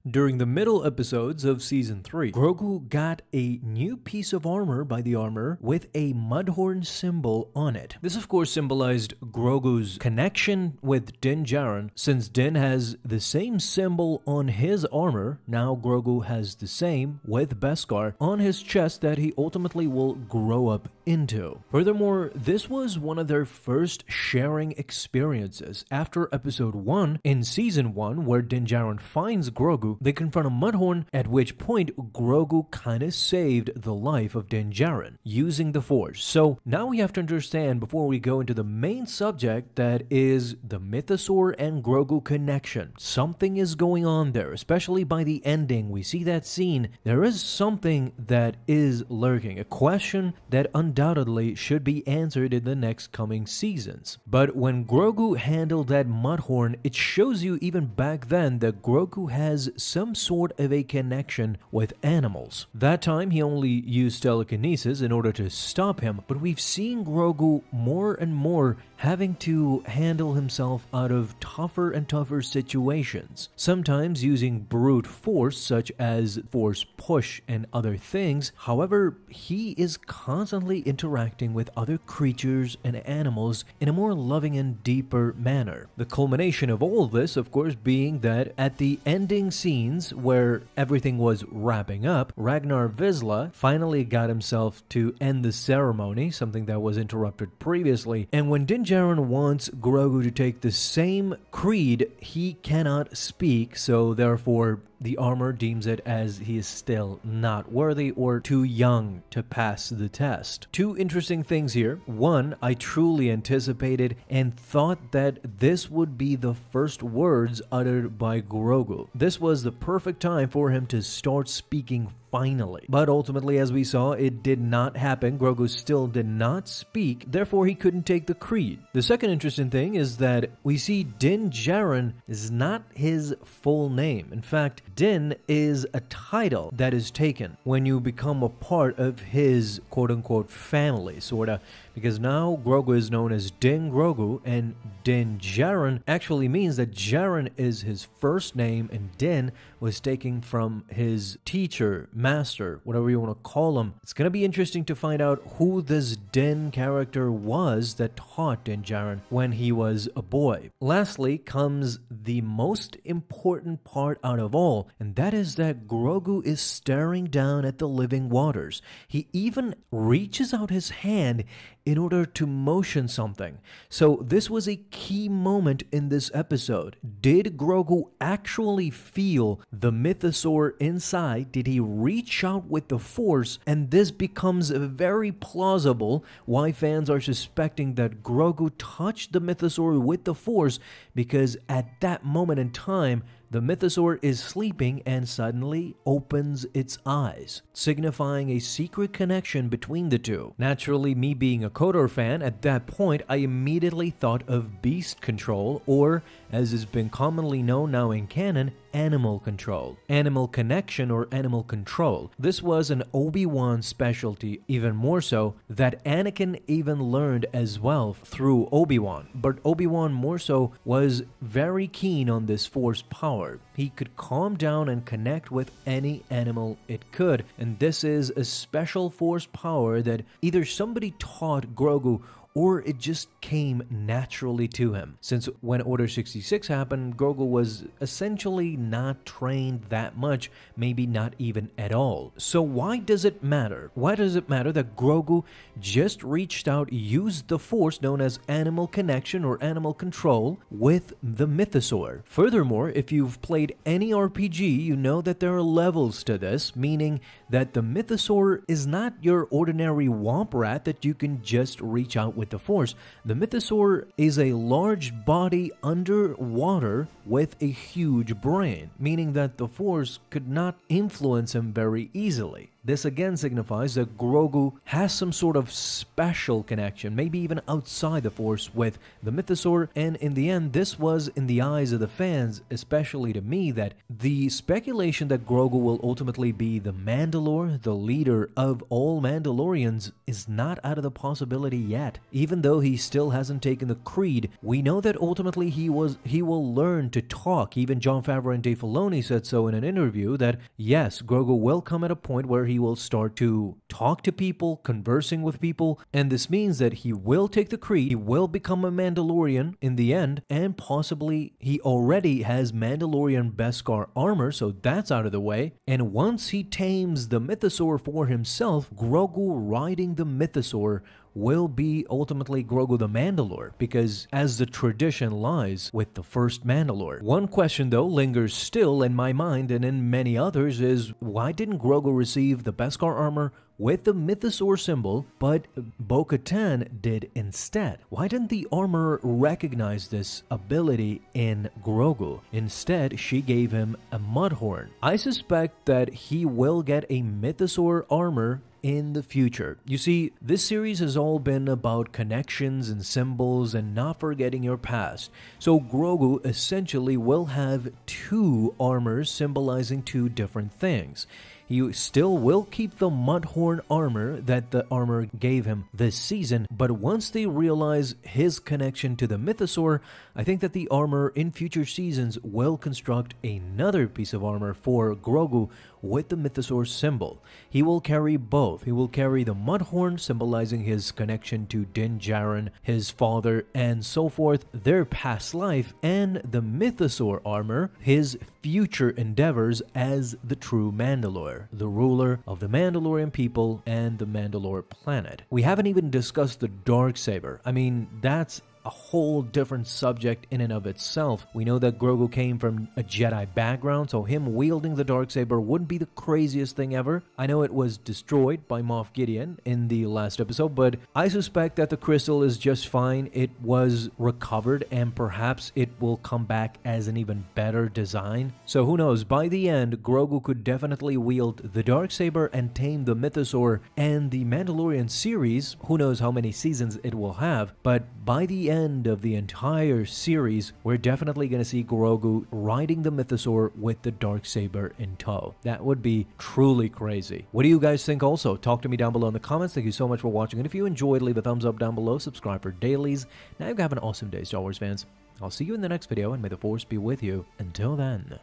During the middle episodes of Season 3, Grogu got a new piece of armor by the armorer with a mudhorn symbol on it. This of course symbolized Grogu's connection with Din Djarin. Since Din has the same symbol on his armor, now Grogu has the same with Beskar on his chest that he ultimately will grow up into. Furthermore, this was one of their first sharing experiences. After episode 1 in Season 1, where Din Djarin finds Grogu, they confront a mudhorn, at which point Grogu kinda saved the life of Din Djarin using the Force. So now we have to understand, before we go into the main subject, that is the mythosaur and Grogu connection. Something is going on there, especially by the ending. We see that scene. There is something that is lurking, a question that undoubtedly should be answered in the next coming seasons. But when Grogu handled that mudhorn, it shows you even back then that Grogu has some sort of a connection with animals. That time he only used telekinesis in order to stop him, but we've seen Grogu more and more having to handle himself out of tougher and tougher situations, sometimes using brute force such as force push and other things. However, he is constantly interacting with other creatures and animals in a more loving and deeper manner. The culmination of all this, of course, being that at the ending scenes where everything was wrapping up, Ragnar Vizsla finally got himself to end the ceremony, something that was interrupted previously, and when Din Djarin wants Grogu to take the same creed, he cannot speak, so therefore the armor deems it as he is still not worthy or too young to pass the test. Two interesting things here. One, I truly anticipated and thought that this would be the first words uttered by Grogu. This was the perfect time for him to start speaking finally. But ultimately, as we saw, it did not happen. Grogu still did not speak, therefore he couldn't take the creed. The second interesting thing is that we see Din Djarin is not his full name. In fact, Din is a title that is taken when you become a part of his quote-unquote family, sorta, because now Grogu is known as Din Grogu, and Din Djarin actually means that Djarin is his first name and Din was taken from his teacher, master, whatever you want to call him. It's going to be interesting to find out who this Din character was that taught Din Djarin when he was a boy. Lastly comes the most important part out of all, and that is that Grogu is staring down at the living waters. He even reaches out his hand in order to motion something. So this was a key moment in this episode. Did Grogu actually feel the mythosaur inside? Did he reach out with the Force? And this becomes very plausible why fans are suspecting that Grogu touched the mythosaur with the Force, because at that moment in time, the mythosaur is sleeping and suddenly opens its eyes, signifying a secret connection between the two. Naturally, me being a KOTOR fan, at that point, I immediately thought of beast control, or, as has been commonly known now in canon, animal control. Animal connection or animal control. This was an Obi-Wan specialty, even more so, that Anakin even learned as well through Obi-Wan. But Obi-Wan more so was very keen on this Force power. He could calm down and connect with any animal it could, and this is a special Force power that either somebody taught Grogu or it just came naturally to him. Since when Order 66 happened, Grogu was essentially not trained that much, maybe not even at all. So why does it matter? Why does it matter that Grogu just reached out, used the Force known as animal connection or animal control with the mythosaur? Furthermore, if you've played any RPG, you know that there are levels to this, meaning that the mythosaur is not your ordinary womp rat that you can just reach out with the Force. The mythosaur is a large body underwater with a huge brain, meaning that the Force could not influence him very easily. This again signifies that Grogu has some sort of special connection, maybe even outside the Force, with the mythosaur, and in the end, this was, in the eyes of the fans, especially to me, that the speculation that Grogu will ultimately be the Mandalore, the leader of all Mandalorians, is not out of the possibility yet. Even though he still hasn't taken the creed, we know that ultimately he will learn to talk. Even Jon Favreau and Dave Filoni said so in an interview, that yes, Grogu will come at a point where he will start to talk to people, conversing with people, and this means that he will take the creed, he will become a Mandalorian in the end, and possibly he already has Mandalorian Beskar armor, so that's out of the way. And once he tames the mythosaur for himself, Grogu riding the mythosaur will be ultimately Grogu the Mandalore, because as the tradition lies with the first Mandalore. One question though lingers still in my mind and in many others is, why didn't Grogu receive the Beskar armor with the mythosaur symbol, but Bo-Katan did instead? Why didn't the armor recognize this ability in Grogu? Instead, she gave him a Mudhorn. I suspect that he will get a mythosaur armor in the future. You see, this series has all been about connections and symbols and not forgetting your past. So Grogu essentially will have two armors symbolizing two different things. He still will keep the Mudhorn armor that the armor gave him this season, but once they realize his connection to the mythosaur, I think that the armor in future seasons will construct another piece of armor for Grogu with the mythosaur symbol. He will carry both. He will carry the Mudhorn, symbolizing his connection to Din Djarin, his father, and so forth, their past life, and the mythosaur armor, his future endeavors as the true Mandalore, the ruler of the Mandalorian people and the Mandalore planet. We haven't even discussed the Darksaber. I mean, that's a whole different subject in and of itself. We know that Grogu came from a Jedi background, so him wielding the Darksaber wouldn't be the craziest thing ever. I know it was destroyed by Moff Gideon in the last episode, but I suspect that the crystal is just fine. It was recovered, and perhaps it will come back as an even better design. So who knows, by the end, Grogu could definitely wield the Darksaber and tame the mythosaur, and the Mandalorian series, who knows how many seasons it will have, but by the end of the entire series, we're definitely going to see Grogu riding the mythosaur with the Darksaber in tow. That would be truly crazy. What do you guys think also? Talk to me down below in the comments. Thank you so much for watching, and if you enjoyed, leave a thumbs up down below, subscribe for dailies. Now you have an awesome day, Star Wars fans. I'll see you in the next video, and may the Force be with you. Until then.